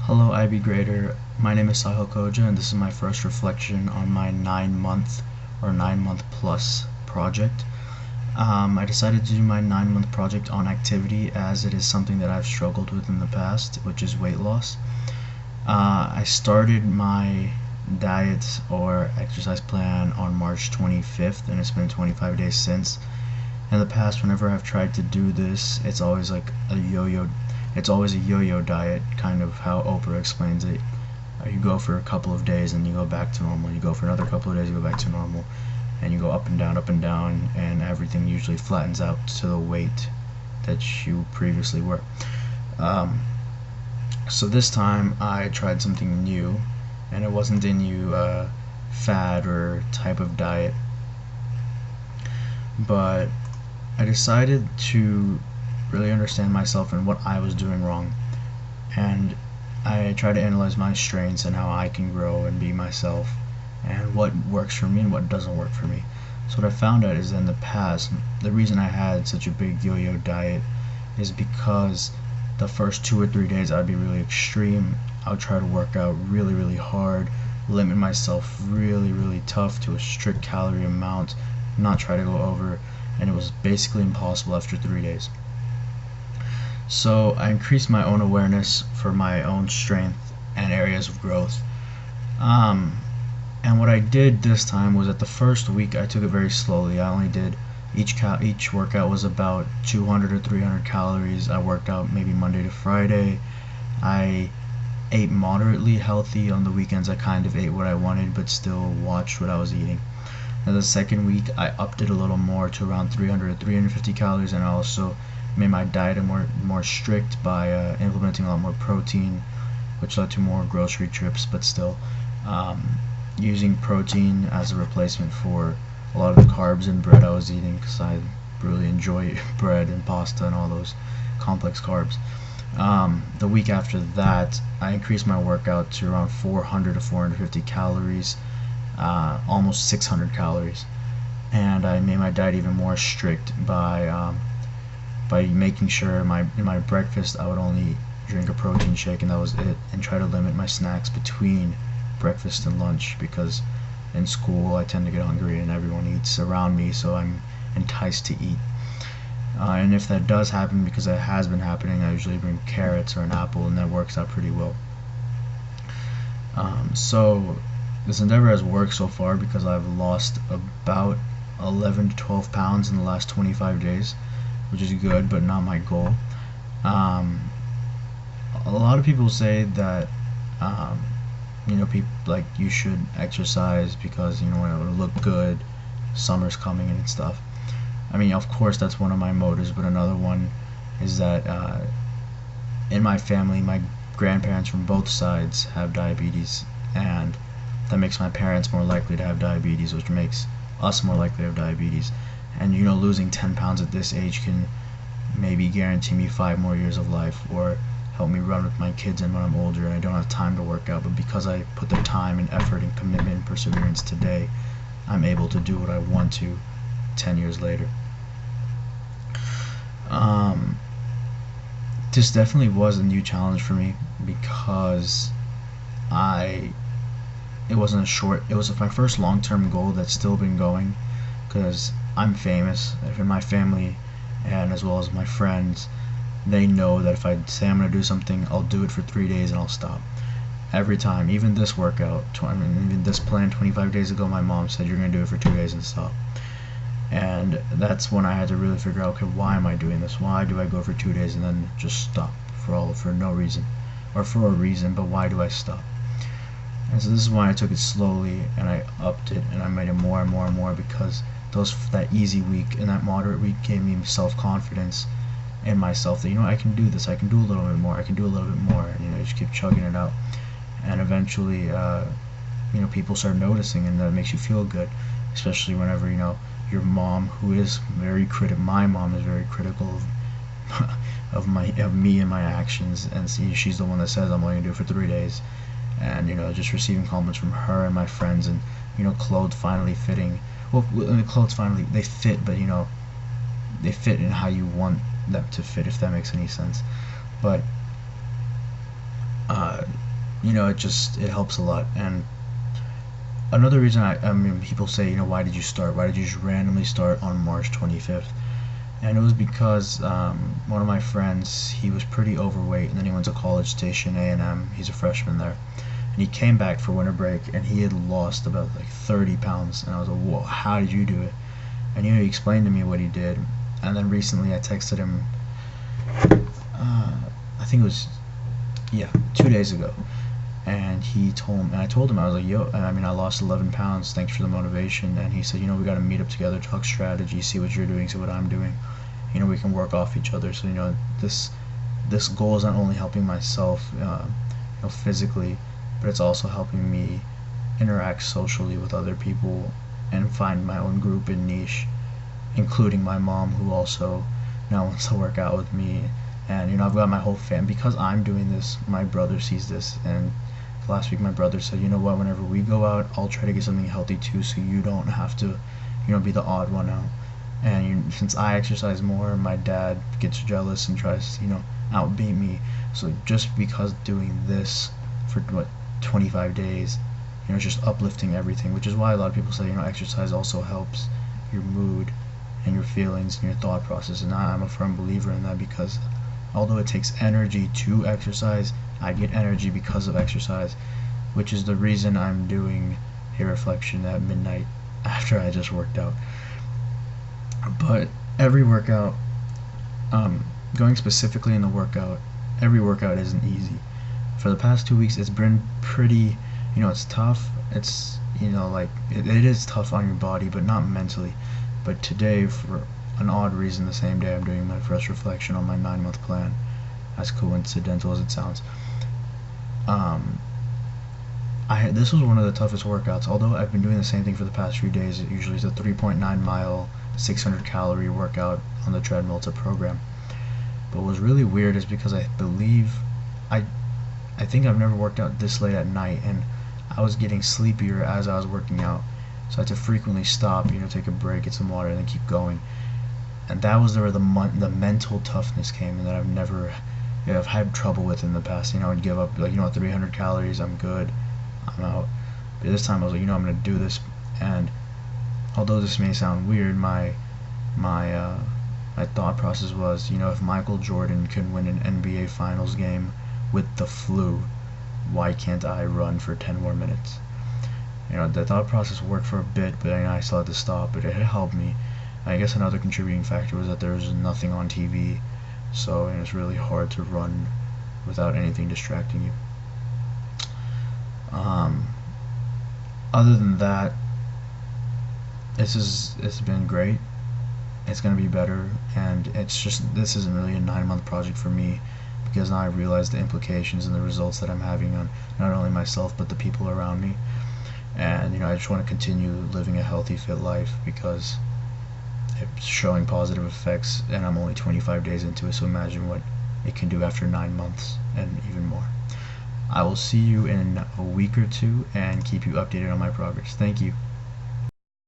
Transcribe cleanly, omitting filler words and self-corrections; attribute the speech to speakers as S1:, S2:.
S1: Hello IB grader, my name is Sahil Koja and this is my first reflection on my 9-month or 9-month plus project. I decided to do my 9-month project on activity as it is something that I've struggled with in the past, which is weight loss. I started my diet or exercise plan on March 25th and it's been 25 days since. In the past, whenever I've tried to do this, it's always like a yo-yo. It's always a yo-yo diet, kind of how Oprah explains it. You go for a couple of days and you go back to normal. You go for another couple of days, you go back to normal, and you go up and down, and everything usually flattens out to the weight that you previously were. So this time I tried something new, and it wasn't a new fad or type of diet, but I decided to really understand myself and what I was doing wrong, and I try to analyze my strengths and how I can grow and be myself and what works for me and what doesn't work for me. So what I found out is that in the past, the reason I had such a big yo-yo diet is because the first 2 or 3 days I'd be really extreme. I would try to work out really hard, limit myself really tough to a strict calorie amount, not try to go over, and it was basically impossible after 3 days. So I increased my own awareness for my own strength and areas of growth. And what I did this time was at the first week I took it very slowly. I only did each workout was about 200 or 300 calories. I worked out maybe Monday to Friday. I ate moderately healthy. On the weekends I kind of ate what I wanted but still watched what I was eating. And the second week I upped it a little more to around 300 or 350 calories, and I also made my diet more strict by implementing a lot more protein, which led to more grocery trips, but still using protein as a replacement for a lot of the carbs and bread I was eating, because I really enjoy bread and pasta and all those complex carbs. The week after that I increased my workout to around 400 to 450 calories, almost 600 calories, and I made my diet even more strict by making sure in my breakfast I would only drink a protein shake and that was it, and try to limit my snacks between breakfast and lunch, because in school I tend to get hungry and everyone eats around me, so I'm enticed to eat. And if that does happen, because it has been happening, I usually bring carrots or an apple, and that works out pretty well. So this endeavor has worked so far because I've lost about 11 to 12 pounds in the last 25 days, which is good, but not my goal. A lot of people say that people like you should exercise because it will look good, summer's coming and stuff. I mean, of course that's one of my motives, but another one is that in my family my grandparents from both sides have diabetes, and that makes my parents more likely to have diabetes, which makes us more likely to have diabetes. And losing 10 pounds at this age can maybe guarantee me 5 more years of life, or help me run with my kids and when I'm older and I don't have time to work out. But because I put the time and effort and commitment and perseverance today, I'm able to do what I want to 10 years later. This definitely was a new challenge for me because it was my first long-term goal that's still been going, because I'm famous in my family and as well as my friends. They know that if I say I'm going to do something, I'll do it for 3 days and I'll stop. Every time, even this workout, even this plan 25 days ago, my mom said you're going to do it for 2 days and stop. And that's when I had to really figure out, okay, why am I doing this? Why do I go for 2 days and then just stop for no reason, or for a reason, but why do I stop? And so this is why I took it slowly and I upped it and I made it more and more, because that easy week and that moderate week gave me self-confidence in myself that I can do this, I can do a little bit more, I can do a little bit more, and just keep chugging it out. And eventually people start noticing, and that makes you feel good, especially whenever your mom, who is my mom is very critical of me and my actions, and she's the one that says I'm only gonna do it for 3 days. And just receiving comments from her and my friends, and clothes finally fitting. Well, the clothes finally, they fit, but they fit in how you want them to fit, if that makes any sense. But it helps a lot. And another reason I mean, people say, why did you start? Why did you just randomly start on March 25th? And it was because one of my friends, he was pretty overweight, and then he went to College Station A&M. He's a freshman there, and he came back for winter break, and he had lost about like 30 pounds. And I was like, whoa, how did you do it? And he explained to me what he did. And then recently I texted him, I think it was, yeah, 2 days ago. And I told him, I was like, yo, I mean, I lost 11 pounds, thanks for the motivation. And he said, we got to meet up together, talk strategy, see what you're doing, see what I'm doing. We can work off each other. So, this goal is not only helping myself, physically, but it's also helping me interact socially with other people and find my own group and niche, including my mom, who also now wants to work out with me. And I've got my whole fam. Because I'm doing this, my brother sees this. And last week my brother said, you know what, whenever we go out, I'll try to get something healthy too, so you don't have to be the odd one out. And since I exercise more, my dad gets jealous and tries to outbeat me. So just because doing this for 25 days, it's just uplifting everything, which is why a lot of people say exercise also helps your mood and your feelings and your thought process. And I'm a firm believer in that, because although it takes energy to exercise, I get energy because of exercise, which is the reason I'm doing a reflection at midnight after I just worked out. But every workout, going specifically in the workout, every workout isn't easy. For the past 2 weeks, it's been pretty, it's tough. It's, like, it is tough on your body, but not mentally. But today, for an odd reason, the same day I'm doing my first reflection on my 9-month plan, as coincidental as it sounds. This was one of the toughest workouts. Although I've been doing the same thing for the past few days, it usually is a 3.9 mile, 600 calorie workout on the treadmill. It's a program. But what's really weird is because I think I've never worked out this late at night, and I was getting sleepier as I was working out. So I had to frequently stop, take a break, get some water, and then keep going. And that was where the mental toughness came, and that I've had trouble with in the past. I would give up, like, 300 calories, I'm good, I'm out. But this time I was like, I'm gonna do this. And although this may sound weird, my thought process was, if Michael Jordan can win an NBA Finals game with the flu, why can't I run for 10 more minutes? The thought process worked for a bit, but I still had to stop. But it helped me. I guess another contributing factor was that there was nothing on TV, so it's really hard to run without anything distracting you. Other than that, it's been great. It's gonna be better, and this isn't really a 9-month project for me, because now I realize the implications and the results that I'm having on not only myself but the people around me. And I just want to continue living a healthy, fit life, because it's showing positive effects, and I'm only 25 days into it, so imagine what it can do after 9 months and even more. I will see you in a week or two and keep you updated on my progress. Thank you.